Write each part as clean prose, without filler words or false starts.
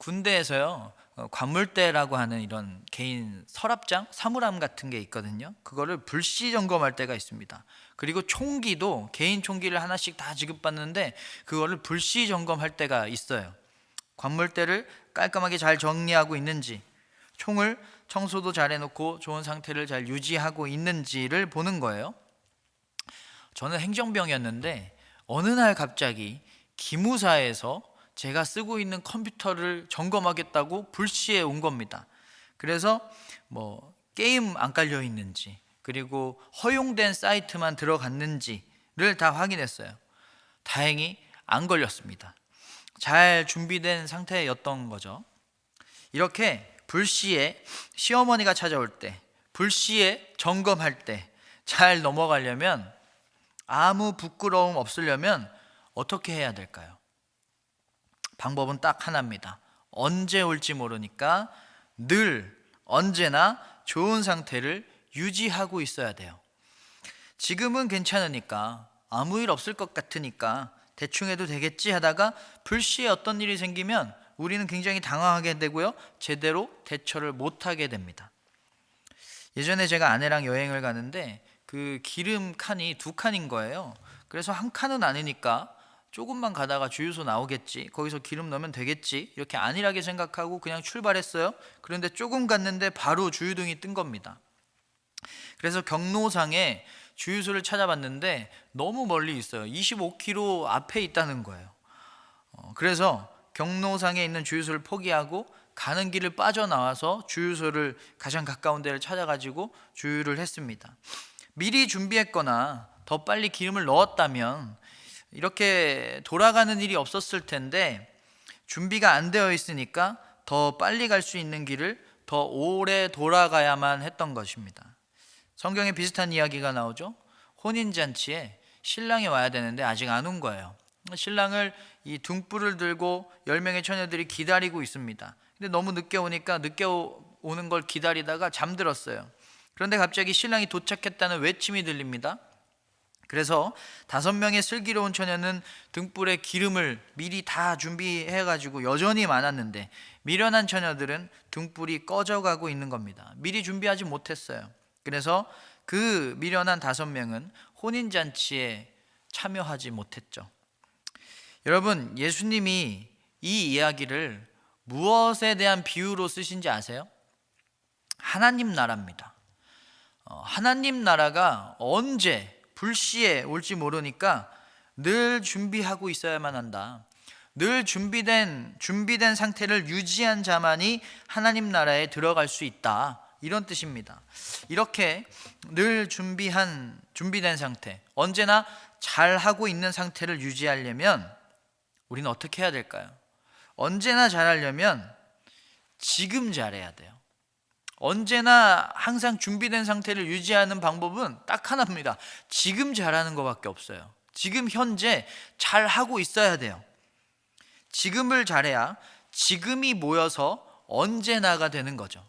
군대에서요, 관물대라고 하는 이런 개인 서랍장, 사물함 같은 게 있거든요. 그거를 불시 점검할 때가 있습니다. 그리고 총기도 개인 총기를 하나씩 다 지급받는데 그거를 불시 점검할 때가 있어요. 관물대를 깔끔하게 잘 정리하고 있는지, 총을 청소도 잘 해놓고 좋은 상태를 잘 유지하고 있는지를 보는 거예요. 저는 행정병이었는데 어느 날 갑자기 기무사에서 제가 쓰고 있는 컴퓨터를 점검하겠다고 불시에 온 겁니다. 그래서 게임 안 깔려 있는지, 그리고 허용된 사이트만 들어갔는지를 다 확인했어요. 다행히 안 걸렸습니다. 잘 준비된 상태였던 거죠. 이렇게 불시에 시어머니가 찾아올 때, 불시에 점검할 때 잘 넘어가려면, 아무 부끄러움 없으려면 어떻게 해야 될까요? 방법은 딱 하나입니다. 언제 올지 모르니까 늘 언제나 좋은 상태를 유지하고 있어야 돼요. 지금은 괜찮으니까, 아무 일 없을 것 같으니까 대충 해도 되겠지 하다가 불시에 어떤 일이 생기면 우리는 굉장히 당황하게 되고요, 제대로 대처를 못하게 됩니다. 예전에 제가 아내랑 여행을 가는데 그 기름 칸이 2칸인 거예요. 그래서 한 칸은 아니니까 조금만 가다가 주유소 나오겠지, 거기서 기름 넣으면 되겠지, 이렇게 안일하게 생각하고 그냥 출발했어요. 그런데 조금 갔는데 바로 주유등이 뜬 겁니다. 그래서 경로상에 주유소를 찾아봤는데 너무 멀리 있어요. 25km 앞에 있다는 거예요. 그래서 경로상에 있는 주유소를 포기하고 가는 길을 빠져나와서 주유소를, 가장 가까운 데를 찾아가지고 주유를 했습니다. 미리 준비했거나 더 빨리 기름을 넣었다면 이렇게 돌아가는 일이 없었을 텐데, 준비가 안 되어 있으니까 더 빨리 갈 수 있는 길을 더 오래 돌아가야만 했던 것입니다. 성경에 비슷한 이야기가 나오죠. 혼인잔치에 신랑이 와야 되는데 아직 안 온 거예요. 신랑을 이 등불을 들고 10명의 처녀들이 기다리고 있습니다. 근데 너무 늦게 오니까 늦게 오는 걸 기다리다가 잠들었어요. 그런데 갑자기 신랑이 도착했다는 외침이 들립니다. 그래서 5명의 슬기로운 처녀는 등불에 기름을 미리 다 준비해가지고 여전히 많았는데, 미련한 처녀들은 등불이 꺼져가고 있는 겁니다. 미리 준비하지 못했어요. 그래서 그 미련한 5명은 혼인잔치에 참여하지 못했죠. 여러분, 예수님이 이 이야기를 무엇에 대한 비유로 쓰신지 아세요? 하나님 나라입니다. 하나님 나라가 언제 불시에 올지 모르니까 늘 준비하고 있어야만 한다. 늘 준비된 상태를 유지한 자만이 하나님 나라에 들어갈 수 있다, 이런 뜻입니다. 이렇게 늘 준비된 상태, 언제나 잘하고 있는 상태를 유지하려면 우리는 어떻게 해야 될까요? 언제나 잘하려면 지금 잘해야 돼요. 언제나 항상 준비된 상태를 유지하는 방법은 딱 하나입니다. 지금 잘하는 것밖에 없어요. 지금 현재 잘하고 있어야 돼요. 지금을 잘해야 지금이 모여서 언제나가 되는 거죠.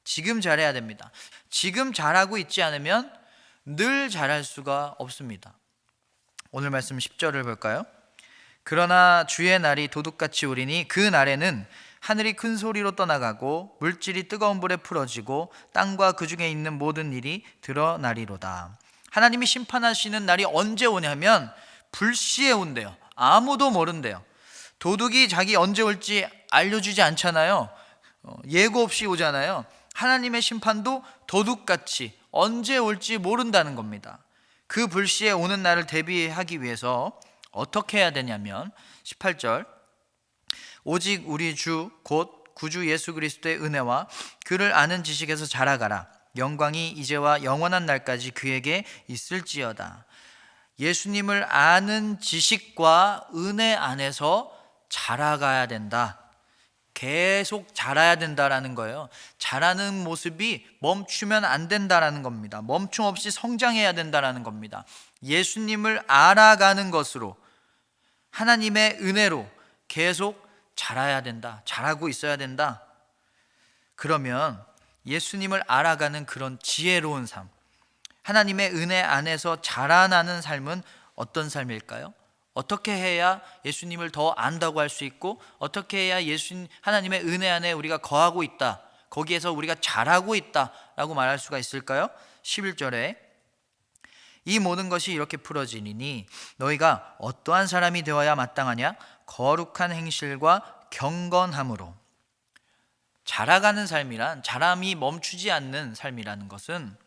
지금 잘해야 됩니다. 지금 잘하고 있지 않으면 늘 잘할 수가 없습니다. 오늘 말씀 10절을 볼까요? 그러나 주의 날이 도둑같이 오리니 그 날에는 하늘이 큰 소리로 떠나가고 물질이 뜨거운 불에 풀어지고 땅과 그 중에 있는 모든 일이 드러나리로다. 하나님이 심판하시는 날이 언제 오냐면 불시에 온대요. 아무도 모른대요. 도둑이 자기 언제 올지 알려주지 않잖아요. 예고 없이 오잖아요. 하나님의 심판도 도둑같이 언제 올지 모른다는 겁니다. 그 불시에 오는 날을 대비하기 위해서 어떻게 해야 되냐면 18절, 오직 우리 주 곧 구주 예수 그리스도의 은혜와 그를 아는 지식에서 자라가라. 영광이 이제와 영원한 날까지 그에게 있을지어다. 예수님을 아는 지식과 은혜 안에서 자라가야 된다. 계속 자라야 된다라는 거예요. 자라는 모습이 멈추면 안 된다라는 겁니다. 멈춤 없이 성장해야 된다라는 겁니다. 예수님을 알아가는 것으로, 하나님의 은혜로 계속 자라야 된다. 자라고 있어야 된다. 그러면 예수님을 알아가는 그런 지혜로운 삶, 하나님의 은혜 안에서 자라나는 삶은 어떤 삶일까요? 어떻게 해야 예수님을 더 안다고 할 수 있고, 어떻게 해야 하나님의 은혜 안에 우리가 거하고 있다, 거기에서 우리가 잘하고 있다라고 말할 수가 있을까요? 11절에 이 모든 것이 이렇게 풀어지니 너희가 어떠한 사람이 되어야 마땅하냐? 거룩한 행실과 경건함으로. 자라가는 삶이란, 자람이 멈추지 않는 삶이라는 것은,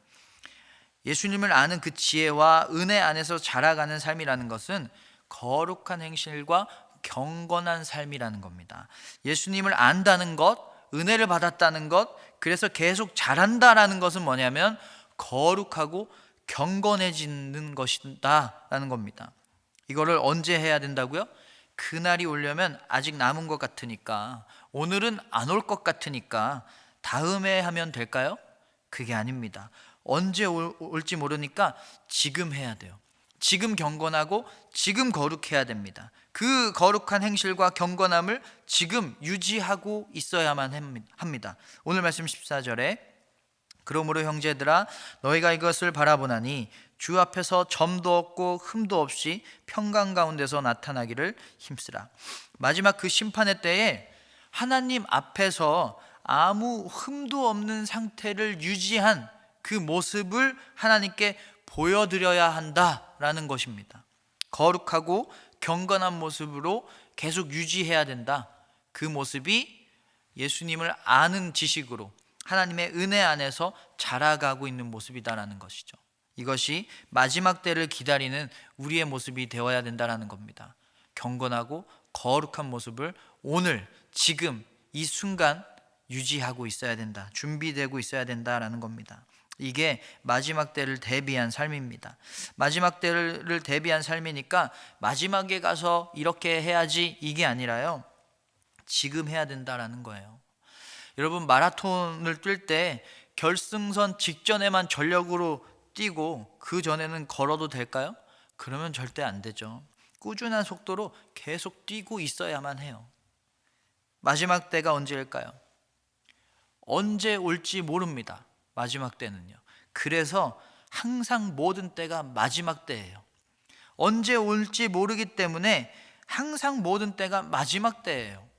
예수님을 아는 그 지혜와 은혜 안에서 자라가는 삶이라는 것은 거룩한 행실과 경건한 삶이라는 겁니다. 예수님을 안다는 것, 은혜를 받았다는 것, 그래서 계속 자란다라는 것은 뭐냐면 거룩하고 경건해지는 것이다 라는 겁니다. 이거를 언제 해야 된다고요? 그날이 오려면 아직 남은 것 같으니까, 오늘은 안 올 것 같으니까 다음에 하면 될까요? 그게 아닙니다. 언제 올지 모르니까 지금 해야 돼요. 지금 경건하고 지금 거룩해야 됩니다. 그 거룩한 행실과 경건함을 지금 유지하고 있어야만 합니다. 오늘 말씀 14절에 그러므로 형제들아 너희가 이것을 바라보나니 주 앞에서 점도 없고 흠도 없이 평강 가운데서 나타나기를 힘쓰라. 마지막 그 심판의 때에 하나님 앞에서 아무 흠도 없는 상태를 유지한 그 모습을 하나님께 보여드려야 한다라는 것입니다. 거룩하고 경건한 모습으로 계속 유지해야 된다. 그 모습이 예수님을 아는 지식으로 하나님의 은혜 안에서 자라가고 있는 모습이다라는 것이죠. 이것이 마지막 때를 기다리는 우리의 모습이 되어야 된다라는 겁니다. 경건하고 거룩한 모습을 오늘, 지금, 이 순간 유지하고 있어야 된다. 준비되고 있어야 된다라는 겁니다. 이게 마지막 때를 대비한 삶입니다. 마지막 때를 대비한 삶이니까 마지막에 가서 이렇게 해야지 이게 아니라요, 지금 해야 된다라는 거예요. 여러분, 마라톤을 뛸 때 결승선 직전에만 전력으로 뛰고 그 전에는 걸어도 될까요? 그러면 절대 안 되죠. 꾸준한 속도로 계속 뛰고 있어야만 해요. 마지막 때가 언제일까요? 언제 올지 모릅니다. 마지막 때는요. 그래서 항상 모든 때가 마지막 때예요. 언제 올지 모르기 때문에 항상 모든 때가 마지막 때예요.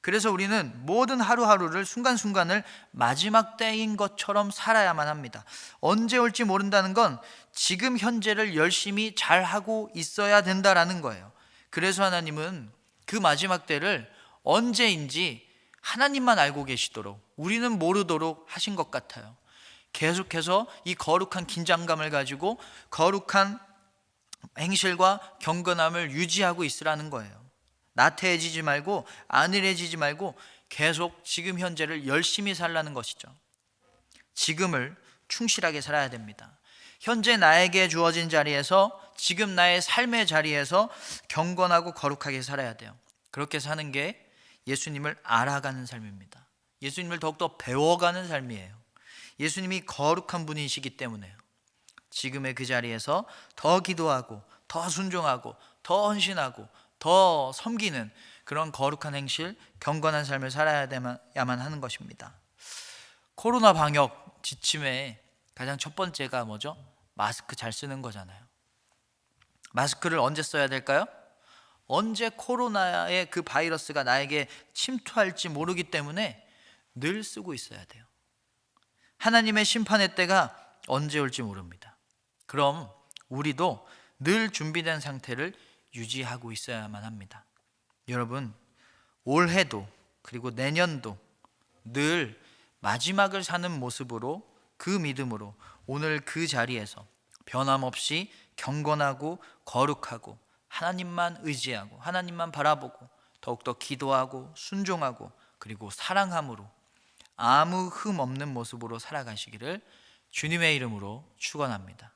그래서 우리는 모든 하루하루를, 순간순간을 마지막 때인 것처럼 살아야만 합니다. 언제 올지 모른다는 건 지금 현재를 열심히 잘하고 있어야 된다라는 거예요. 그래서 하나님은 그 마지막 때를 언제인지 하나님만 알고 계시도록, 우리는 모르도록 하신 것 같아요. 계속해서 이 거룩한 긴장감을 가지고 거룩한 행실과 경건함을 유지하고 있으라는 거예요. 나태해지지 말고 안일해지지 말고 계속 지금 현재를 열심히 살라는 것이죠. 지금을 충실하게 살아야 됩니다. 현재 나에게 주어진 자리에서, 지금 나의 삶의 자리에서 경건하고 거룩하게 살아야 돼요. 그렇게 사는 게 예수님을 알아가는 삶입니다. 예수님을 더욱더 배워가는 삶이에요. 예수님이 거룩한 분이시기 때문에요. 지금의 그 자리에서 더 기도하고 더 순종하고 더 헌신하고 더 섬기는 그런 거룩한 행실, 경건한 삶을 살아야만 하는 것입니다. 코로나 방역 지침의 가장 첫 번째가 뭐죠? 마스크 잘 쓰는 거잖아요. 마스크를 언제 써야 될까요? 언제 코로나의 그 바이러스가 나에게 침투할지 모르기 때문에 늘 쓰고 있어야 돼요. 하나님의 심판의 때가 언제 올지 모릅니다. 그럼 우리도 늘 준비된 상태를 유지하고 있어야만 합니다. 여러분, 올해도 그리고 내년도 늘 마지막을 사는 모습으로, 그 믿음으로 오늘 그 자리에서 변함없이 경건하고 거룩하고 하나님만 의지하고 하나님만 바라보고 더욱더 기도하고 순종하고 그리고 사랑함으로 아무 흠 없는 모습으로 살아가시기를 주님의 이름으로 축원합니다.